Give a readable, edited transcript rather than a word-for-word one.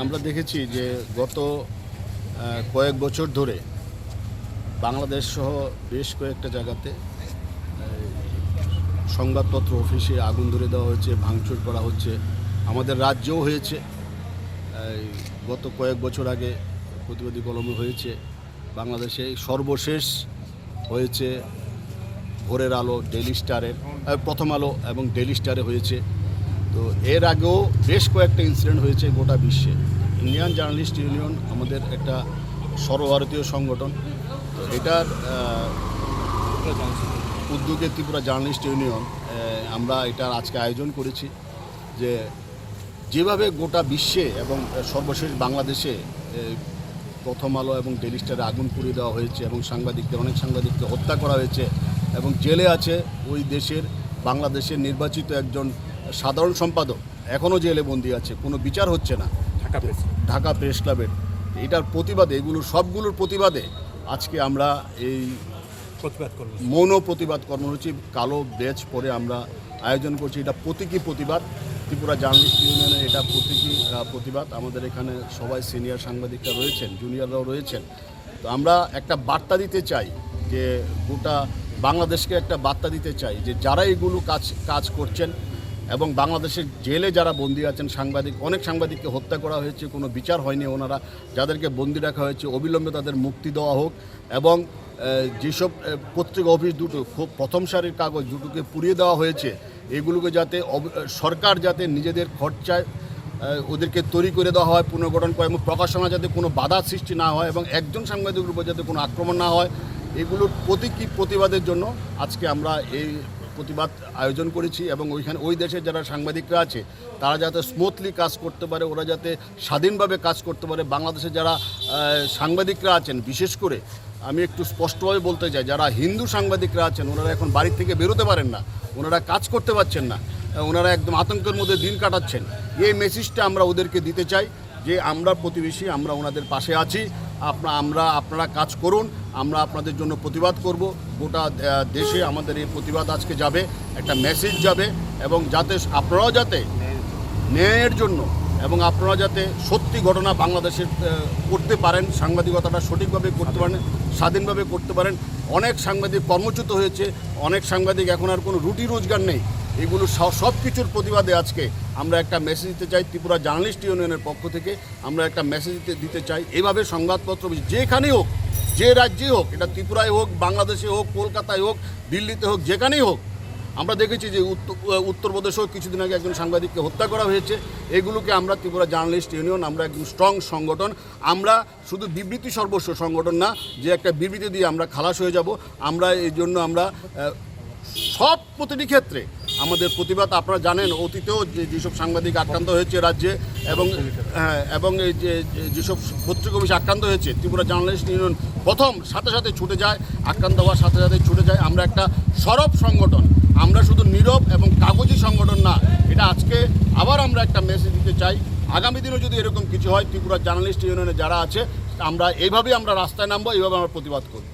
আমরা দেখেছি যে গত কয়েক বছর ধরে বাংলাদেশ সহ বেশ কয়েকটা জায়গাতে সংবাদপত্র অফিসে আগুন ধরে দেওয়া হয়েছে, ভাঙচুর করা হচ্ছে। আমাদের রাজ্যেও হয়েছে। গত কয়েক বছর আগে প্রতিবাদী কলমে হয়েছে। বাংলাদেশে সর্বশেষ হয়েছে ভোরের আলো, ডেইলি স্টারের, প্রথম আলো এবং ডেইলি স্টারে হয়েছে। তো এর আগেও বেশ কয়েকটা ইনসিডেন্ট হয়েছে গোটা বিশ্বে। ইন্ডিয়ান জার্নালিস্ট ইউনিয়ন আমাদের একটা সর্বভারতীয় সংগঠন। তো এটার উদ্যোগে ত্রিপুরা জার্নালিস্ট ইউনিয়ন আমরা এটার আজকে আয়োজন করেছি যে যেভাবে গোটা বিশ্বে এবং সর্বশেষ বাংলাদেশে প্রথম আলো এবং ডেইলি স্টারে আগুন পুড়িয়ে দেওয়া হয়েছে এবং অনেক সাংবাদিককে হত্যা করা হয়েছে এবং জেলে আছে ওই দেশের বাংলাদেশের নির্বাচিত একজন সাধারণ সম্পাদক, এখনও জেলে বন্দী আছে, কোনো বিচার হচ্ছে না ঢাকা প্রেস ক্লাবের। এটার প্রতিবাদে, সবগুলোর প্রতিবাদে আজকে আমরা এই মৌন প্রতিবাদ কর্মসূচি কালো ব্যাচ পরে আমরা আয়োজন করছি। এটা প্রতীকী প্রতিবাদ, ত্রিপুরা জার্নালিস্ট ইউনিয়নের এটা প্রতীকী প্রতিবাদ। আমাদের এখানে সবাই সিনিয়র সাংবাদিকরা রয়েছেন, জুনিয়ররাও রয়েছেন। তো আমরা একটা বার্তা দিতে চাই যে গোটা বাংলাদেশকে একটা বার্তা দিতে চাই যে যারা এগুলো কাজ করছেন এবং বাংলাদেশের জেলে যারা বন্দী আছেন অনেক সাংবাদিককে হত্যা করা হয়েছে, কোনো বিচার হয়নি। ওনারা যাদেরকে বন্দী রাখা হয়েছে অবিলম্বে তাদের মুক্তি দেওয়া হোক এবং যেসব পত্রিকা অফিস দুটো খুব প্রথম সারির কাগজ দুটোকে পুড়িয়ে দেওয়া হয়েছে এগুলোকে যাতে সরকার যাতে নিজেদের খরচায় ওদেরকে তৈরি করে দেওয়া হয়, পুনর্গঠন করে এবং প্রকাশনা যাতে কোনো বাধা সৃষ্টি না হয় এবং একজন সাংবাদিকের উপর যাতে কোনো আক্রমণ না হয়, এগুলোর প্রতীকী প্রতিবাদের জন্য আজকে আমরা এই প্রতিবাদ আয়োজন করেছি। এবং ওই দেশের যারা সাংবাদিকরা আছে তারা যাতে স্মুথলি কাজ করতে পারে, ওরা যাতে স্বাধীনভাবে কাজ করতে পারে। বাংলাদেশে যারা সাংবাদিকরা আছেন, বিশেষ করে আমি একটু স্পষ্টভাবে বলতে চাই, যারা হিন্দু সাংবাদিকরা আছেন ওনারা এখন বাড়ির থেকে বেরোতে পারেন না, ওনারা কাজ করতে পারছেন না, ওনারা একদম আতঙ্কের মধ্যে দিন কাটাচ্ছেন। এই মেসেজটা আমরা ওদেরকে দিতে চাই যে আমরা প্রতিবেশী, আমরা ওনাদের পাশে আছি, আপনারা কাজ করুন, আমরা আপনাদের জন্য প্রতিবাদ করব। গোটা দেশে আমাদের এই প্রতিবাদ আজকে যাবে, একটা মেসেজ যাবে এবং যাতে আপনারাও যাতে ন্যায়ের জন্য এবং আপনারা যাতে সত্যি ঘটনা বাংলাদেশে করতে পারেন, সাংবাদিকতাটা সঠিকভাবে করতে পারেন, স্বাধীনভাবে করতে পারেন। অনেক সাংবাদিক কর্মচ্যুত হয়েছে, অনেক সাংবাদিক এখন আর কোনো রুটি রোজগার নেই। এগুলো সব কিছুর প্রতিবাদে আজকে আমরা একটা মেসেজ দিতে চাই। ত্রিপুরা জার্নালিস্ট ইউনিয়নের পক্ষ থেকে আমরা একটা মেসেজ দিতে চাই। এইভাবে সংবাদপত্র যেখানেই হোক, যে রাজ্যেই হোক, এটা ত্রিপুরায় হোক, বাংলাদেশে হোক, কলকাতায় হোক, দিল্লিতে হোক, যেখানেই হোক, আমরা দেখেছি যে উত্তরপ্রদেশেও কিছুদিন আগে একজন সাংবাদিককে হত্যা করা হয়েছে। এগুলোকে আমরা ত্রিপুরা জার্নালিস্ট ইউনিয়ন আমরা একদম স্ট্রং সংগঠন। আমরা শুধু বিবৃতি সর্বস্ব সংগঠন না যে একটা বিবৃতি দিয়ে আমরা খালাস হয়ে যাব। আমরা এই জন্য আমরা প্রতিটি ক্ষেত্রে আমাদের প্রতিবাদ, আপনারা জানেন অতীতেও যেসব সাংবাদিক আক্রান্ত হয়েছে রাজ্যে এবং এই যেসব পত্রিকা অফিস আক্রান্ত হয়েছে, ত্রিপুরা জার্নালিস্ট ইউনিয়ন প্রথম সাথে ছুটে যায়, আক্রান্ত হওয়ার সাথে ছুটে যায়। আমরা একটা সরব সংগঠন, আমরা শুধু নীরব এবং কাগজি সংগঠন না। এটা আজকে আবার আমরা একটা মেসেজ দিতে চাই। আগামী দিনেও যদি এরকম কিছু হয়, ত্রিপুরা জার্নালিস্ট ইউনিয়নে যারা আছে আমরা এইভাবেই আমরা রাস্তায় নামবো, এইভাবে আমরা প্রতিবাদ করব।